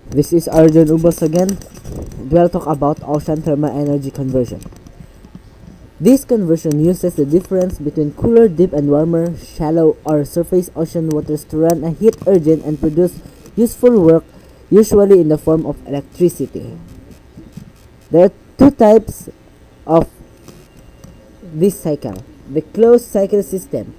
This is Arjun Ubos again. We'll talk about ocean thermal energy conversion. This conversion uses the difference between cooler, deep, and warmer, shallow, or surface ocean waters to run a heat engine and produce useful work, usually in the form of electricity. There are two types of this cycle. The closed cycle system.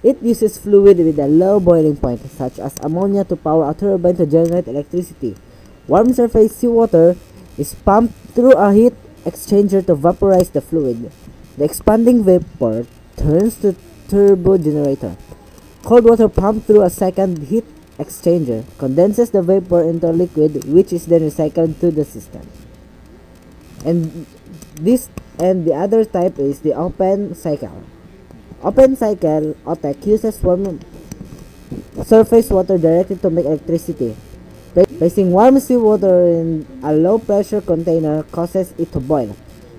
It uses fluid with a low boiling point, such as ammonia, to power a turbine to generate electricity. Warm surface seawater is pumped through a heat exchanger to vaporize the fluid. The expanding vapor turns to turbo generator. Cold water pumped through a second heat exchanger condenses the vapor into liquid, which is then recycled to the system. And the other type is the open cycle. Open cycle OTEC uses warm surface water directly to make electricity. Placing warm seawater in a low pressure container causes it to boil.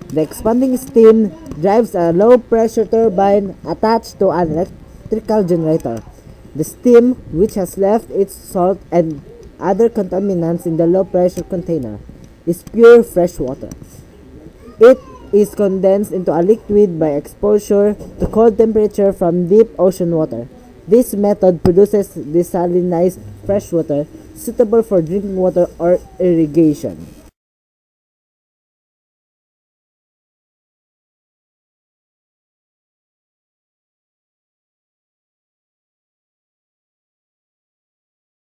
The expanding steam drives a low pressure turbine attached to an electrical generator. The steam, which has left its salt and other contaminants in the low pressure container, is pure fresh water. It is condensed into a liquid by exposure to cold temperature from deep ocean water. This method produces desalinized fresh water suitable for drinking water or irrigation.